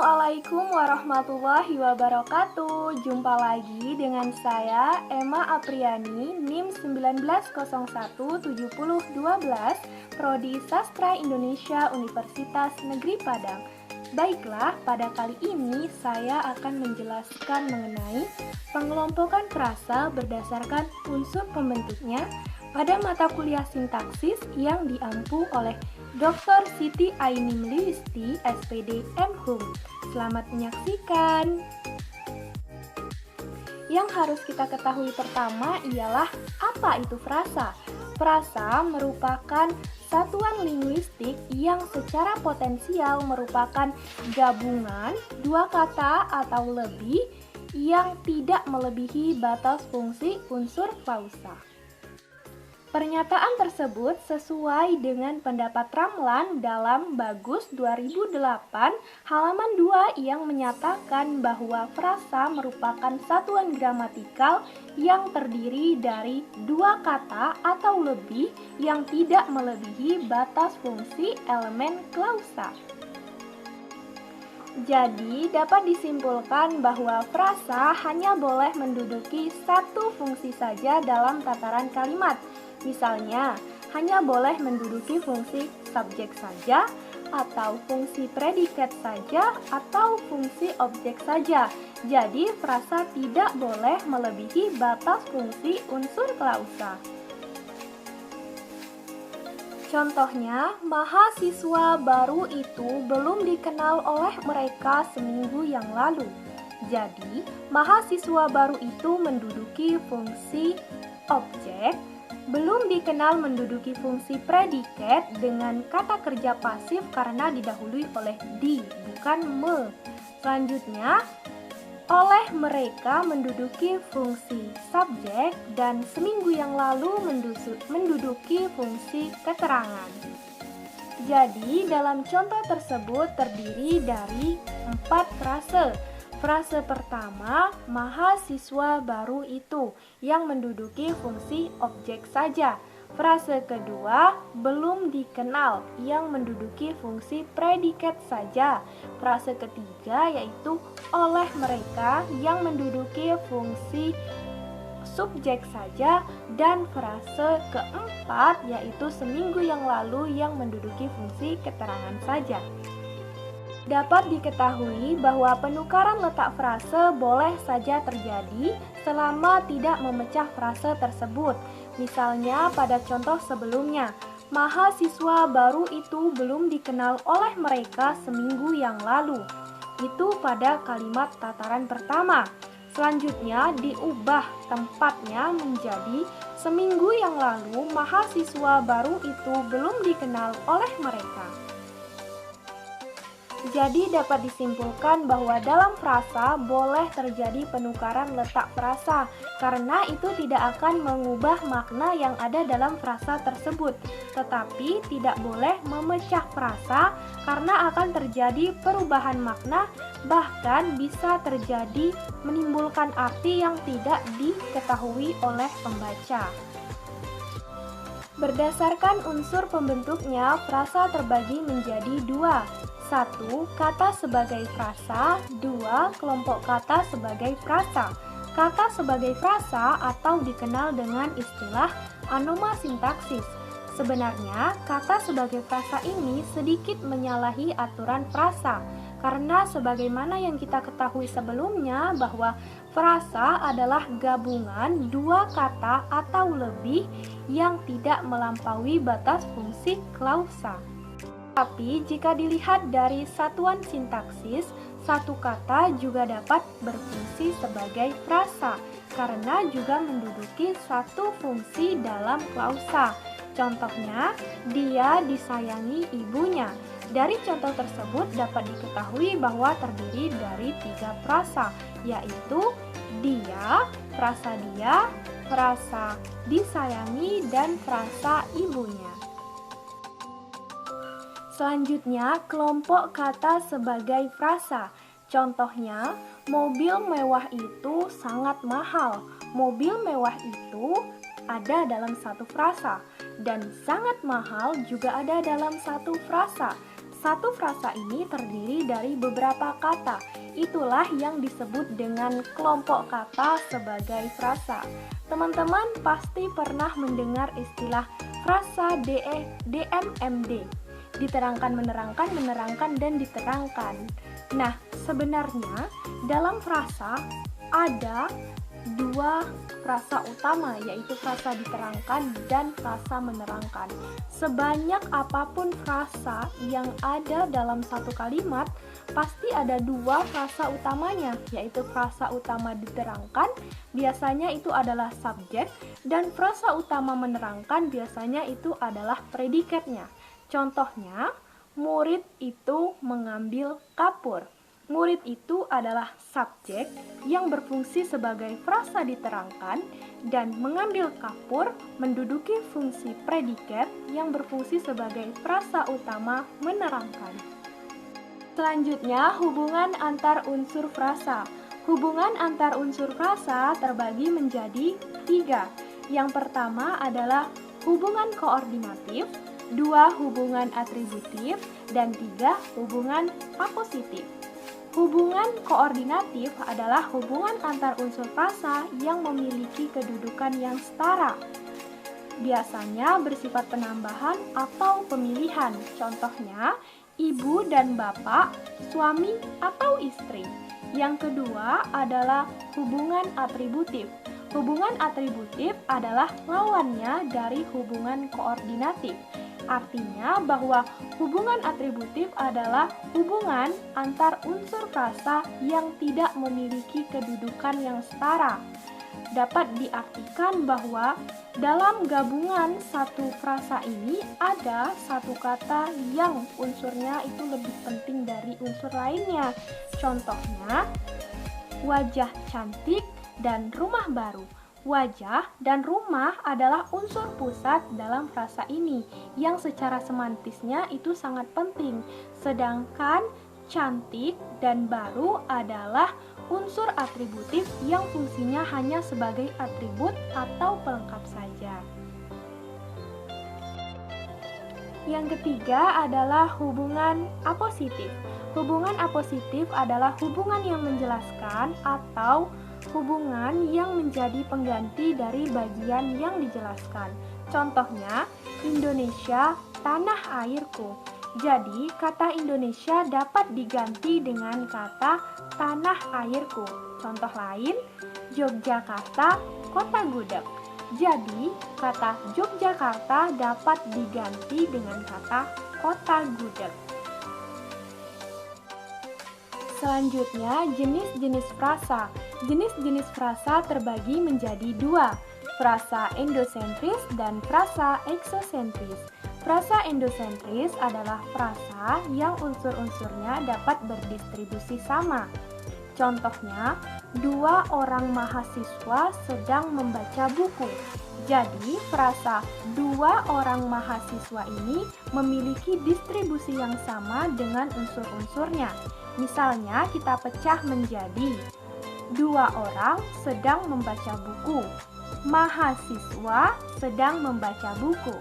Assalamualaikum warahmatullahi wabarakatuh. Jumpa lagi dengan saya Emma Apriani, NIM 19017012, Prodi Sastra Indonesia Universitas Negeri Padang. Baiklah, pada kali ini saya akan menjelaskan mengenai pengelompokan frasa berdasarkan unsur pembentuknya pada mata kuliah sintaksis yang diampu oleh Dr. Siti Ainim Listi, SPD M.Hum. Selamat menyaksikan. Yang harus kita ketahui pertama ialah apa itu frasa. Frasa merupakan satuan linguistik yang secara potensial merupakan gabungan dua kata atau lebih yang tidak melebihi batas fungsi unsur klausa. Pernyataan tersebut sesuai dengan pendapat Ramlan dalam Bagus 2008 halaman 2 yang menyatakan bahwa frasa merupakan satuan gramatikal yang terdiri dari dua kata atau lebih yang tidak melebihi batas fungsi elemen klausa. Jadi, dapat disimpulkan bahwa frasa hanya boleh menduduki satu fungsi saja dalam tataran kalimat. Misalnya, hanya boleh menduduki fungsi subjek saja, atau fungsi predikat saja, atau fungsi objek saja. Jadi, frasa tidak boleh melebihi batas fungsi unsur klausa. Contohnya, mahasiswa baru itu belum dikenal oleh mereka seminggu yang lalu. Jadi, mahasiswa baru itu menduduki fungsi objek, belum dikenal menduduki fungsi predikat dengan kata kerja pasif karena didahului oleh di, bukan me. Selanjutnya, oleh mereka menduduki fungsi subjek dan seminggu yang lalu menduduki fungsi keterangan. Jadi, dalam contoh tersebut terdiri dari 4 frase. Frase pertama, mahasiswa baru itu, yang menduduki fungsi objek saja. Frase kedua, belum dikenal, yang menduduki fungsi predikat saja. Frase ketiga yaitu oleh mereka, yang menduduki fungsi subjek saja. Dan frase keempat yaitu seminggu yang lalu, yang menduduki fungsi keterangan saja. Dapat diketahui bahwa penukaran letak frase boleh saja terjadi selama tidak memecah frase tersebut. Misalnya pada contoh sebelumnya, mahasiswa baru itu belum dikenal oleh mereka seminggu yang lalu. Itu pada kalimat tataran pertama. Selanjutnya diubah tempatnya menjadi seminggu yang lalu mahasiswa baru itu belum dikenal oleh mereka. Jadi dapat disimpulkan bahwa dalam frasa boleh terjadi penukaran letak frasa karena itu tidak akan mengubah makna yang ada dalam frasa tersebut, tetapi tidak boleh memecah frasa karena akan terjadi perubahan makna, bahkan bisa terjadi menimbulkan arti yang tidak diketahui oleh pembaca. Berdasarkan unsur pembentuknya, frasa terbagi menjadi 2. 1. Kata sebagai frasa. 2. Kelompok kata sebagai frasa. Kata sebagai frasa atau dikenal dengan istilah anoma sintaksis. Sebenarnya, kata sebagai frasa ini sedikit menyalahi aturan frasa, karena sebagaimana yang kita ketahui sebelumnya bahwa frasa adalah gabungan dua kata atau lebih yang tidak melampaui batas fungsi klausa. Tapi jika dilihat dari satuan sintaksis, satu kata juga dapat berfungsi sebagai frasa karena juga menduduki satu fungsi dalam klausa. Contohnya, dia disayangi ibunya. Dari contoh tersebut dapat diketahui bahwa terdiri dari 3 frasa, yaitu dia, frasa disayangi, dan frasa ibunya. Selanjutnya, kelompok kata sebagai frasa. Contohnya, mobil mewah itu sangat mahal. Mobil mewah itu ada dalam satu frasa, dan sangat mahal juga ada dalam satu frasa. satu frasa ini terdiri dari beberapa kata. Itulah yang disebut dengan kelompok kata sebagai frasa. Teman-teman pasti pernah mendengar istilah frasa DMMD. Diterangkan, menerangkan, dan diterangkan. Nah, sebenarnya dalam frasa ada dua frasa utama, yaitu frasa diterangkan dan frasa menerangkan. Sebanyak apapun frasa yang ada dalam satu kalimat, pasti ada dua frasa utamanya, yaitu frasa utama diterangkan, biasanya itu adalah subjek, dan frasa utama menerangkan biasanya itu adalah predikatnya. Contohnya, murid itu mengambil kapur. Murid itu adalah subjek yang berfungsi sebagai frasa diterangkan dan mengambil kapur menduduki fungsi predikat yang berfungsi sebagai frasa utama menerangkan. Selanjutnya, hubungan antar unsur frasa. Hubungan antar unsur frasa terbagi menjadi 3. Yang pertama adalah hubungan koordinatif, 2 hubungan atributif, dan 3 hubungan apositif. Hubungan koordinatif adalah hubungan antar unsur frasa yang memiliki kedudukan yang setara. Biasanya bersifat penambahan atau pemilihan. Contohnya, ibu dan bapak, suami atau istri. Yang kedua adalah hubungan atributif. Hubungan atributif adalah lawannya dari hubungan koordinatif. Artinya bahwa hubungan atributif adalah hubungan antar unsur frasa yang tidak memiliki kedudukan yang setara. Dapat diartikan bahwa dalam gabungan satu frasa ini ada satu kata yang unsurnya itu lebih penting dari unsur lainnya. Contohnya, wajah cantik dan rumah baru. Wajah dan rumah adalah unsur pusat dalam frasa ini yang secara semantisnya itu sangat penting. Sedangkan cantik dan baru adalah unsur atributif yang fungsinya hanya sebagai atribut atau pelengkap saja. Yang ketiga adalah hubungan apositif. Hubungan apositif adalah hubungan yang menjelaskan atau hubungan yang menjadi pengganti dari bagian yang dijelaskan. Contohnya, Indonesia, tanah airku. Jadi, kata Indonesia dapat diganti dengan kata tanah airku. Contoh lain, Yogyakarta, kota gudeg. Jadi, kata Yogyakarta dapat diganti dengan kata kota gudeg. Selanjutnya, jenis-jenis frasa. Jenis-jenis frasa terbagi menjadi 2, frasa endosentris dan frasa eksosentris. Frasa endosentris adalah frasa yang unsur-unsurnya dapat berdistribusi sama. Contohnya, 2 orang mahasiswa sedang membaca buku. Jadi, frasa 2 orang mahasiswa ini memiliki distribusi yang sama dengan unsur-unsurnya. Misalnya, kita pecah menjadi 2 orang sedang membaca buku. Mahasiswa sedang membaca buku.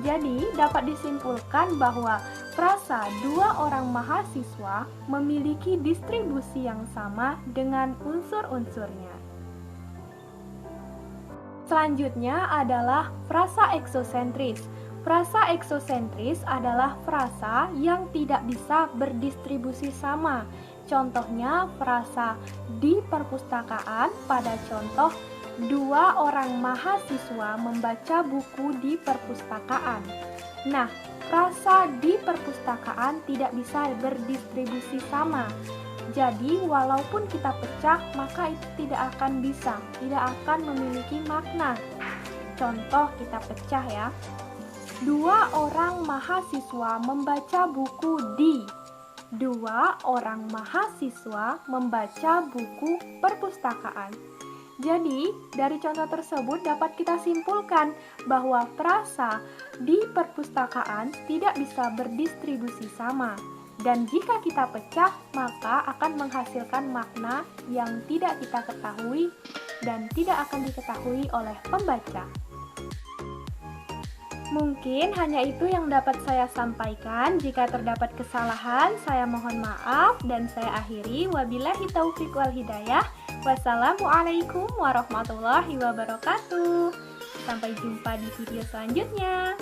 Jadi, dapat disimpulkan bahwa frasa 2 orang mahasiswa memiliki distribusi yang sama dengan unsur-unsurnya. Selanjutnya adalah frasa eksosentris. Frasa eksosentris adalah frasa yang tidak bisa berdistribusi sama. Contohnya frasa di perpustakaan pada contoh 2 orang mahasiswa membaca buku di perpustakaan. Nah, frasa di perpustakaan tidak bisa berdistribusi sama. Jadi, walaupun kita pecah, maka itu tidak akan memiliki makna. Contoh kita pecah ya. 2 orang mahasiswa membaca buku di. 2 orang mahasiswa membaca buku perpustakaan. Jadi, dari contoh tersebut dapat kita simpulkan bahwa frasa di perpustakaan tidak bisa berdistribusi sama. Dan jika kita pecah, maka akan menghasilkan makna yang tidak kita ketahui dan tidak akan diketahui oleh pembaca. Mungkin hanya itu yang dapat saya sampaikan. Jika terdapat kesalahan, saya mohon maaf dan saya akhiri. Wabillahi taufiq wal hidayah. Wassalamualaikum warahmatullahi wabarakatuh. Sampai jumpa di video selanjutnya.